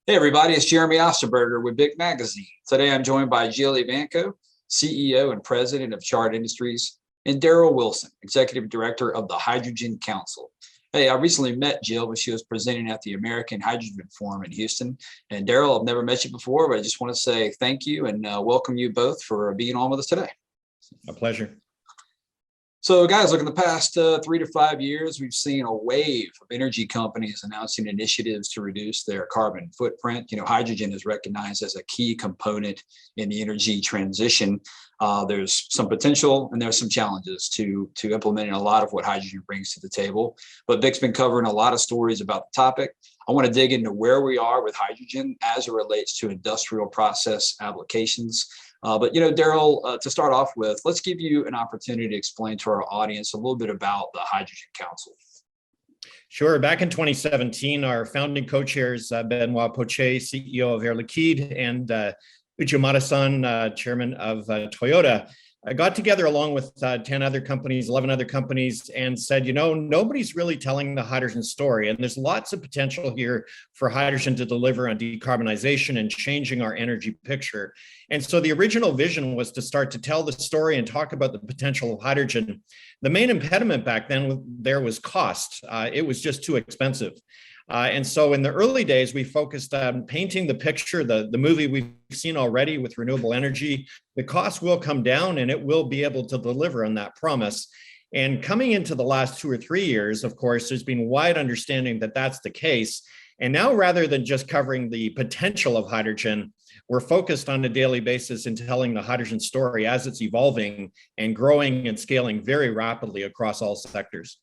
Hey everybody, it's Jeremy Osterberger with Big Magazine. Today I'm joined by Jill Evanko, CEO and President of Chart Industries, and Daryl Wilson, Executive Director of the Hydrogen Council. Hey, I recently met Jill when she was presenting at the American Hydrogen Forum in Houston. And Daryl, I've never met you before, but I just want to say thank you and welcome you both for being on with us today. A pleasure. So guys, look, in the past 3 to 5 years, we've seen a wave of energy companies announcing initiatives to reduce their carbon footprint. Hydrogen is recognized as a key component in the energy transition. There's some potential and there's some challenges to implementing a lot of what hydrogen brings to the table. But Vic's been covering a lot of stories about the topic. I want to dig into where we are with hydrogen as it relates to industrial process applications. But Daryl, to start off with, let's give you an opportunity to explain to our audience a little bit about the Hydrogen Council. Sure. Back in 2017, our founding co-chairs, Benoit Potier, CEO of Air Liquide, and Uchimata-san, chairman of Toyota, got together along with 10 other companies, 11 other companies, and said, nobody's really telling the hydrogen story. And there's lots of potential here for hydrogen to deliver on decarbonization and changing our energy picture. And so the original vision was to start to tell the story and talk about the potential of hydrogen. The main impediment back then there was cost. It was just too expensive. And so in the early days, we focused on painting the picture, the movie we've seen already with renewable energy. The cost will come down and it will be able to deliver on that promise. And coming into the last 2 or 3 years, of course, there's been wide understanding that that's the case. And now, rather than just covering the potential of hydrogen, we're focused on a daily basis in telling the hydrogen story as it's evolving and growing and scaling very rapidly across all sectors.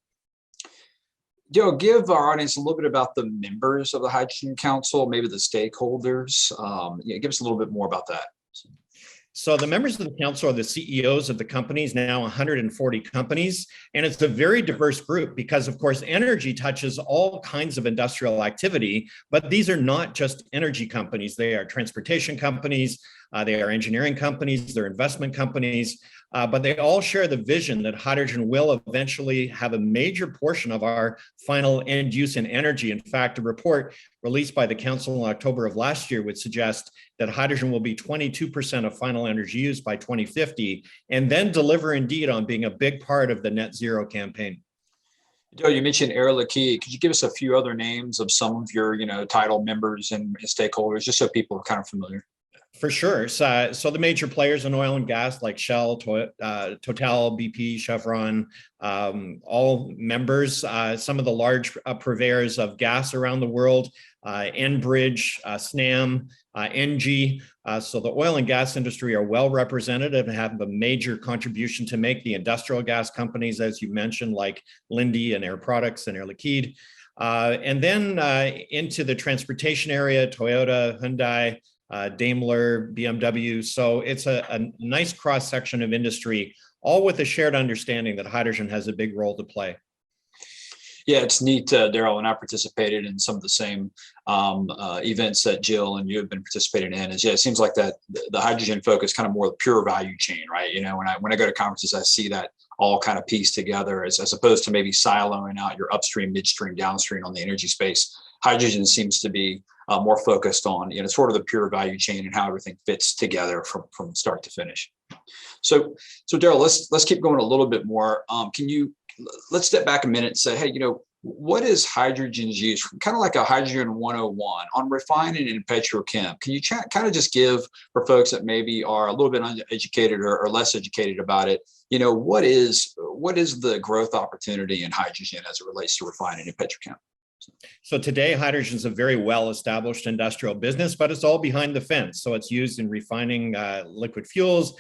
Joe, give our audience a little bit about the members of the Hydrogen Council, maybe the stakeholders. Give us a little bit more about that. So the members of the council are the CEOs of the companies, now 140 companies. And it's a very diverse group because, of course, energy touches all kinds of industrial activity, but these are not just energy companies. They are transportation companies, they are engineering companies, they're investment companies, but they all share the vision that hydrogen will eventually have a major portion of our final end use in energy. In fact, a report released by the council in October of last year would suggest that hydrogen will be 22% of final energy use by 2050, and then deliver indeed on being a big part of the net zero campaign. Joe, you mentioned Air Liquide. Could you give us a few other names of some of your, title members and stakeholders, just so people are kind of familiar? For sure. So the major players in oil and gas like Shell, Total, BP, Chevron, all members, some of the large purveyors of gas around the world, Enbridge, Snam, Engie. So the oil and gas industry are well represented and have a major contribution to make. The industrial gas companies, as you mentioned, like Linde and Air Products and Air Liquide. And then into the transportation area, Toyota, Hyundai, Daimler, BMW. So it's a nice cross section of industry, all with a shared understanding that hydrogen has a big role to play. Yeah, it's neat, Daryl, and I participated in some of the same events that Jill and you have been participating in. It seems like that the hydrogen focus kind of more the pure value chain, right? When I go to conferences, I see that all kind of pieced together as opposed to maybe siloing out your upstream, midstream, downstream on the energy space. Hydrogen seems to be more focused on, sort of the pure value chain and how everything fits together from start to finish. So Daryl, let's keep going a little bit more. Let's step back a minute and say, hey, what is hydrogen's use? Kind of like a hydrogen 101 on refining and petrochem. Can you kind of just give, for folks that maybe are a little bit uneducated or less educated about it, what is the growth opportunity in hydrogen as it relates to refining and petrochem? So today, hydrogen is a very well-established industrial business, but it's all behind the fence. So it's used in refining liquid fuels,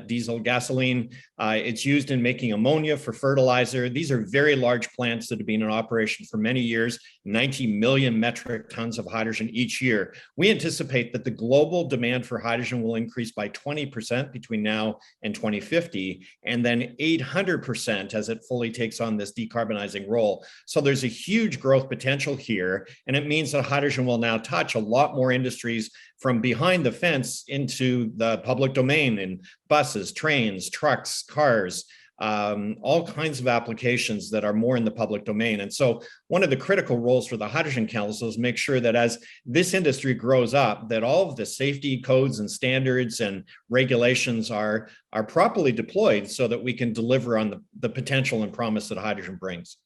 diesel, gasoline. It's used in making ammonia for fertilizer. These are very large plants that have been in operation for many years, 90 million metric tons of hydrogen each year. We anticipate that the global demand for hydrogen will increase by 20% between now and 2050, and then 800% as it fully takes on this decarbonizing role. So there's a huge growth potential here, and it means that hydrogen will now touch a lot more industries from behind the fence into the public domain in buses, trains, trucks, cars, all kinds of applications that are more in the public domain. And so one of the critical roles for the Hydrogen Council is make sure that as this industry grows up, that all of the safety codes and standards and regulations are properly deployed so that we can deliver on the potential and promise that hydrogen brings.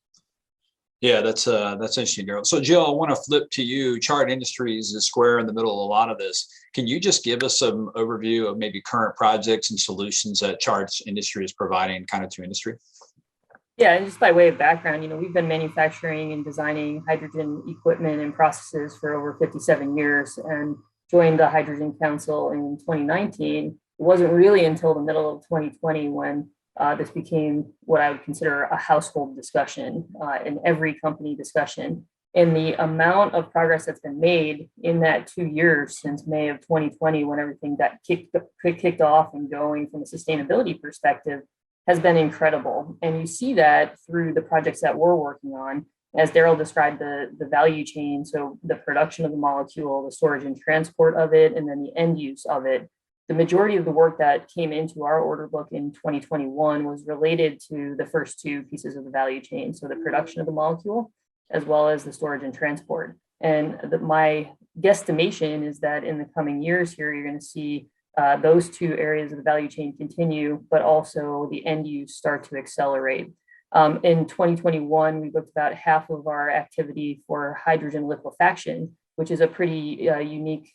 Yeah, that's interesting, Daryl. So Jill, I want to flip to you. Chart Industries is square in the middle of a lot of this. Can you just give us some overview of maybe current projects and solutions that Chart Industries is providing kind of to industry? Yeah, and just by way of background, we've been manufacturing and designing hydrogen equipment and processes for over 57 years and joined the Hydrogen Council in 2019. It wasn't really until the middle of 2020 when this became what I would consider a household discussion in every company discussion. And the amount of progress that's been made in that 2 years since May of 2020, when everything got kicked off and going from a sustainability perspective, has been incredible. And you see that through the projects that we're working on. As Daryl described, the value chain, so the production of the molecule, the storage and transport of it, and then the end use of it. The majority of the work that came into our order book in 2021 was related to the first two pieces of the value chain. So the production of the molecule, as well as the storage and transport. And my guesstimation is that in the coming years here, you're going to see those two areas of the value chain continue, but also the end use start to accelerate. In 2021, we booked about half of our activity for hydrogen liquefaction, which is a pretty unique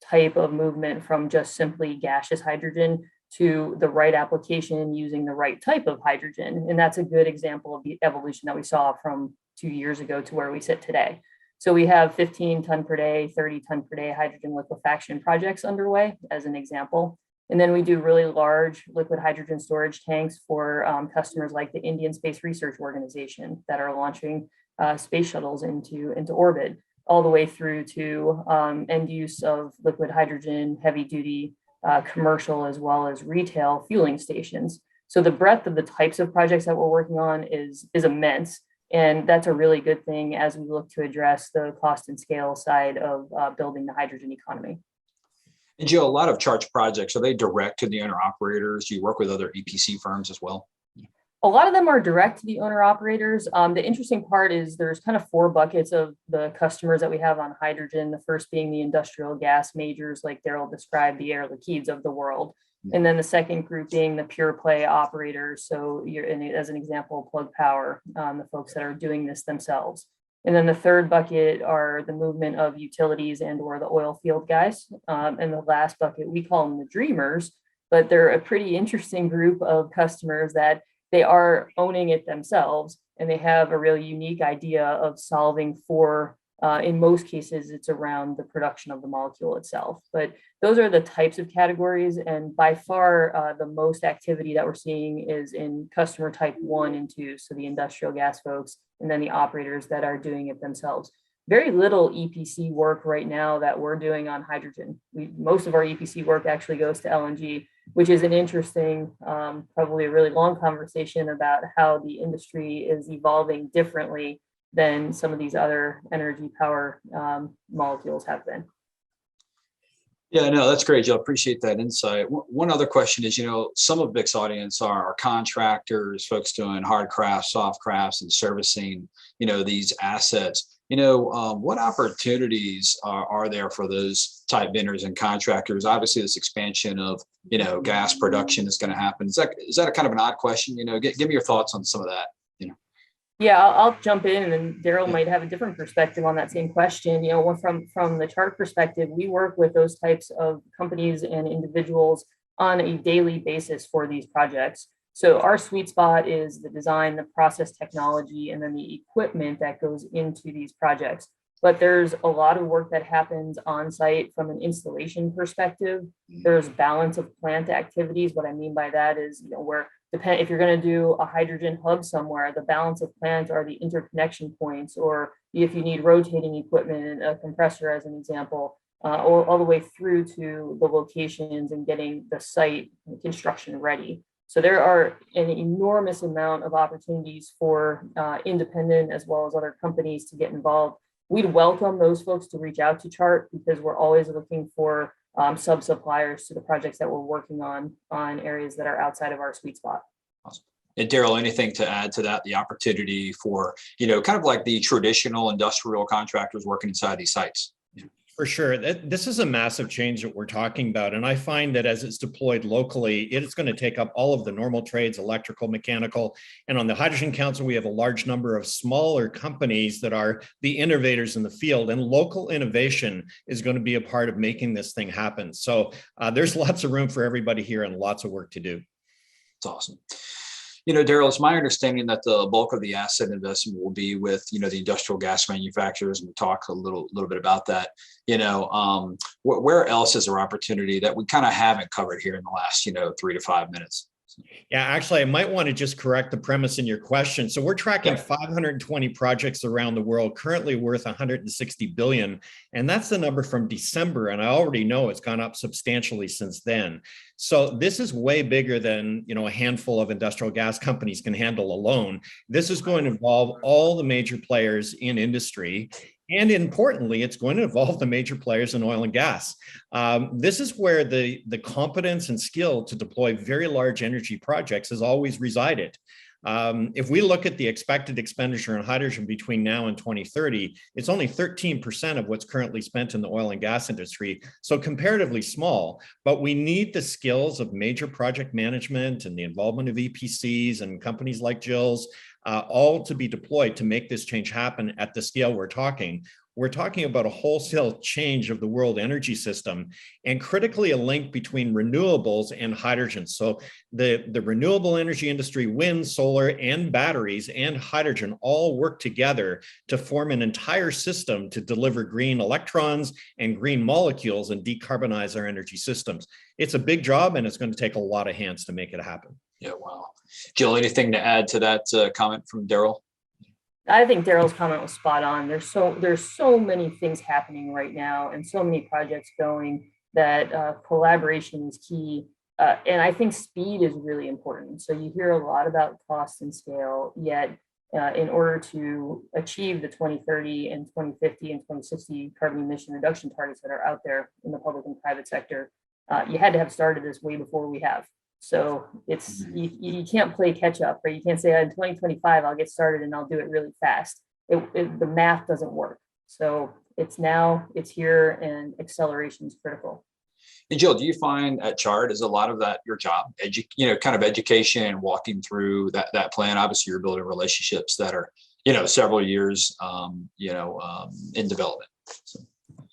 type of movement from just simply gaseous hydrogen to the right application using the right type of hydrogen. And that's a good example of the evolution that we saw from 2 years ago to where we sit today. So we have 15 ton per day, 30 ton per day hydrogen liquefaction projects underway as an example. And then we do really large liquid hydrogen storage tanks for customers like the Indian Space Research Organization that are launching space shuttles into orbit, all the way through to end use of liquid hydrogen, heavy duty, commercial, as well as retail fueling stations. So the breadth of the types of projects that we're working on is immense. And that's a really good thing as we look to address the cost and scale side of building the hydrogen economy. And Jill, a lot of Chart's projects, are they direct to the owner operators? Do you work with other EPC firms as well? A lot of them are direct to the owner operators. The interesting part is there's kind of 4 buckets of the customers that we have on hydrogen. The first being the industrial gas majors, like Daryl described, the Air Liquides of the world. And then the second group being the pure play operators. So you're as an example, Plug Power, the folks that are doing this themselves. And then the third bucket are the movement of utilities and or the oil field guys. And the last bucket, we call them the dreamers, but they're a pretty interesting group of customers that they are owning it themselves, and they have a really unique idea of solving for, in most cases, it's around the production of the molecule itself. But those are the types of categories. And by far, the most activity that we're seeing is in customer type 1 and 2. So the industrial gas folks, and then the operators that are doing it themselves. Very little EPC work right now that we're doing on hydrogen. Most of our EPC work actually goes to LNG, which is an interesting, probably a really long conversation about how the industry is evolving differently than some of these other energy power molecules have been. Yeah, no, that's great, Jill. Appreciate that insight. One other question is, some of Vic's audience are contractors, folks doing hard crafts, soft crafts, and servicing, these assets. What opportunities are there for those type vendors and contractors? Obviously, this expansion of, gas production is going to happen. Is that a kind of an odd question? Give me your thoughts on some of that. Yeah, I'll jump in, and then Daryl might have a different perspective on that same question. From the Chart perspective, we work with those types of companies and individuals on a daily basis for these projects. So our sweet spot is the design, the process technology, and then the equipment that goes into these projects. But there's a lot of work that happens on site from an installation perspective. There's balance of plant activities. What I mean by that is, if you're going to do a hydrogen hub somewhere, the balance of plant are the interconnection points, or if you need rotating equipment, a compressor as an example, all the way through to the locations and getting the site construction ready. So there are an enormous amount of opportunities for independent as well as other companies to get involved. We'd welcome those folks to reach out to Chart because we're always looking for sub-suppliers to the projects that we're working on areas that are outside of our sweet spot. Awesome. And Daryl, anything to add to that? The opportunity for, kind of like the traditional industrial contractors working inside these sites. For sure. This is a massive change that we're talking about. And I find that as it's deployed locally, it's going to take up all of the normal trades, electrical, mechanical. And on the Hydrogen Council, we have a large number of smaller companies that are the innovators in the field. And local innovation is going to be a part of making this thing happen. So there's lots of room for everybody here and lots of work to do. It's awesome. Daryl, it's my understanding that the bulk of the asset investment will be with, the industrial gas manufacturers, and we talked a little bit about that. Where else is there opportunity that we kind of haven't covered here in the last, 3 to 5 minutes? Yeah, actually, I might want to just correct the premise in your question. So we're tracking 520 projects around the world, currently worth 160 billion. And that's the number from December. And I already know it's gone up substantially since then. So this is way bigger than, a handful of industrial gas companies can handle alone. This is going to involve all the major players in industry. And importantly, it's going to involve the major players in oil and gas. This is where the competence and skill to deploy very large energy projects has always resided. If we look at the expected expenditure on hydrogen between now and 2030, it's only 13% of what's currently spent in the oil and gas industry, so comparatively small. But we need the skills of major project management and the involvement of EPCs and companies like Jill's, all to be deployed to make this change happen at the scale we're talking. We're talking about a wholesale change of the world energy system, and critically a link between renewables and hydrogen. So the renewable energy industry, wind, solar, and batteries and hydrogen all work together to form an entire system to deliver green electrons and green molecules and decarbonize our energy systems. It's a big job, and it's going to take a lot of hands to make it happen. Yeah, wow. Jill, anything to add to that comment from Daryl? I think Daryl's comment was spot on. There's so many things happening right now and so many projects going that collaboration is key. And I think speed is really important. So you hear a lot about cost and scale, yet in order to achieve the 2030 and 2050 and 2060 carbon emission reduction targets that are out there in the public and private sector, you had to have started this way before we have. So it's you can't play catch up, right? You can't say in 2025 I'll get started and I'll do it really fast. The math doesn't work. So it's now, it's here, and acceleration is critical. And Jill, do you find at Chart is a lot of that your job, kind of education and walking through that plan? Obviously, you're building relationships that are, several years, in development. So.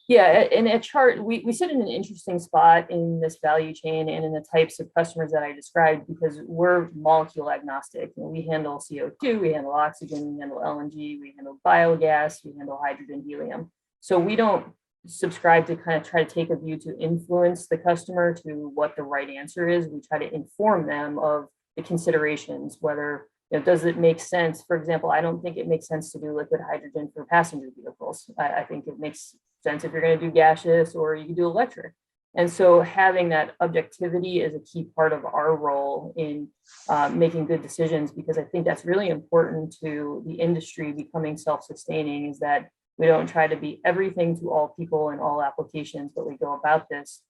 Yeah, and at Chart, we sit in an interesting spot in this value chain and in the types of customers that I described, because we're molecule agnostic. We handle CO2, we handle oxygen, we handle LNG, we handle biogas, we handle hydrogen, helium. So we don't subscribe to kind of try to take a view to influence the customer to what the right answer is. We try to inform them of the considerations, whether does it make sense? For example, I don't think it makes sense to do liquid hydrogen for passenger vehicles. I think it makes sense if you're going to do gaseous, or you can do electric. And so having that objectivity is a key part of our role in making good decisions, because I think that's really important to the industry becoming self-sustaining, is that we don't try to be everything to all people in all applications, but we go about this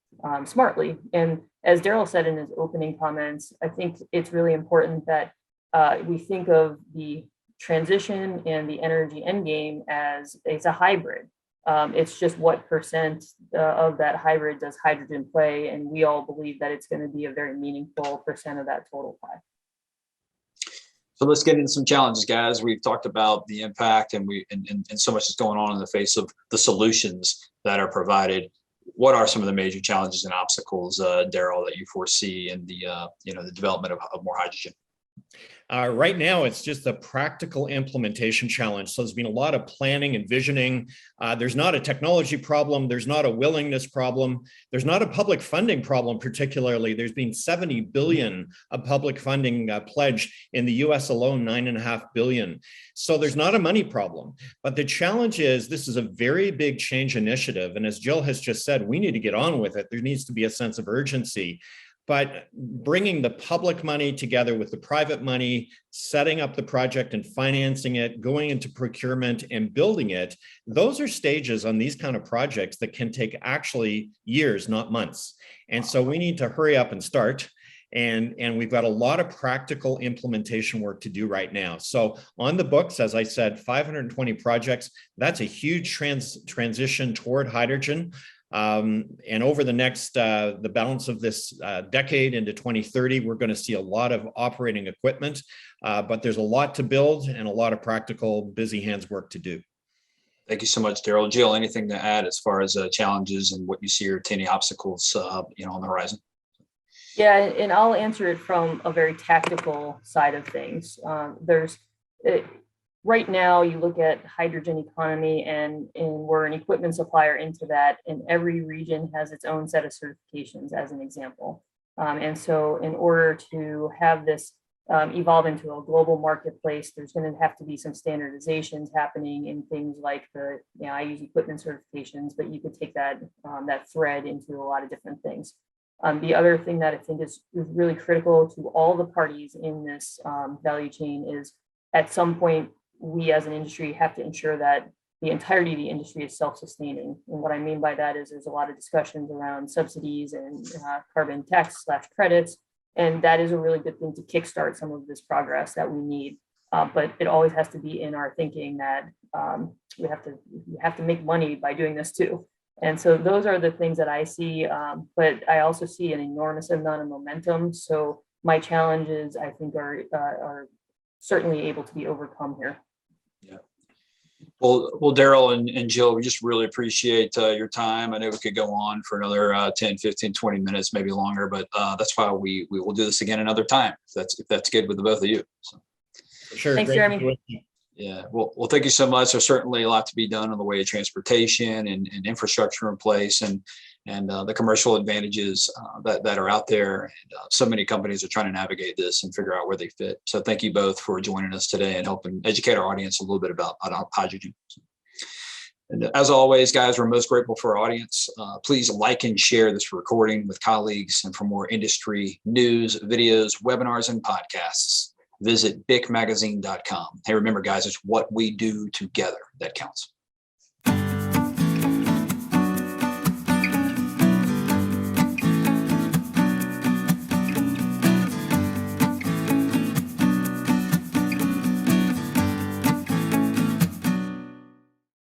smartly. And as Daryl said in his opening comments, I think it's really important that we think of the transition and the energy endgame as it's a hybrid. It's just what percent of that hybrid does hydrogen play, and we all believe that it's going to be a very meaningful percent of that total pie. So let's get into some challenges, guys. We've talked about the impact, and so much is going on in the face of the solutions that are provided. What are some of the major challenges and obstacles, Daryl, that you foresee in the the development of more hydrogen? Right now, it's just a practical implementation challenge. So there's been a lot of planning and visioning. There's not a technology problem. There's not a willingness problem. There's not a public funding problem, particularly. There's been 70 billion of public funding pledged in the US alone, 9.5 billion. So there's not a money problem. But the challenge is this is a very big change initiative. And as Jill has just said, we need to get on with it. There needs to be a sense of urgency. But bringing the public money together with the private money, setting up the project and financing it, going into procurement and building it, those are stages on these kind of projects that can take actually years, not months. And so we need to hurry up and start. And we've got a lot of practical implementation work to do right now. So on the books, as I said, 520 projects, that's a huge transition toward hydrogen. And over the next, the balance of this decade into 2030, we're going to see a lot of operating equipment, but there's a lot to build and a lot of practical busy hands work to do. Thank you so much, Daryl. Jill, anything to add as far as challenges and what you see are any obstacles, on the horizon? Yeah, and I'll answer it from a very tactical side of things. Right now, you look at hydrogen economy, and we're an equipment supplier into that, and every region has its own set of certifications, as an example. And so in order to have this evolve into a global marketplace, there's going to have to be some standardizations happening in things like I use equipment certifications, but you could take that thread into a lot of different things. The other thing that I think is really critical to all the parties in this value chain is, at some point, we as an industry have to ensure that the entirety of the industry is self-sustaining. And what I mean by that is there's a lot of discussions around subsidies and carbon tax / credits. And that is a really good thing to kickstart some of this progress that we need. But it always has to be in our thinking that we have to make money by doing this too. And so those are the things that I see. But I also see an enormous amount of momentum. So my challenges, I think, are certainly able to be overcome here. Yeah. Well, Daryl and Jill, we just really appreciate your time. I know we could go on for another 10, 15, 20 minutes, maybe longer, but that's why we will do this again another time, if that's good with the both of you. So. Sure. Thanks, Jeremy. Yeah. Well, thank you so much. There's certainly a lot to be done on the way of transportation and infrastructure in place, and the commercial advantages that are out there. And, so many companies are trying to navigate this and figure out where they fit. So thank you both for joining us today and helping educate our audience a little bit about hydrogen. And as always, guys, we're most grateful for our audience. Please like and share this recording with colleagues. And for more industry news, videos, webinars, and podcasts, visit bicmagazine.com. Hey, remember, guys, it's what we do together that counts.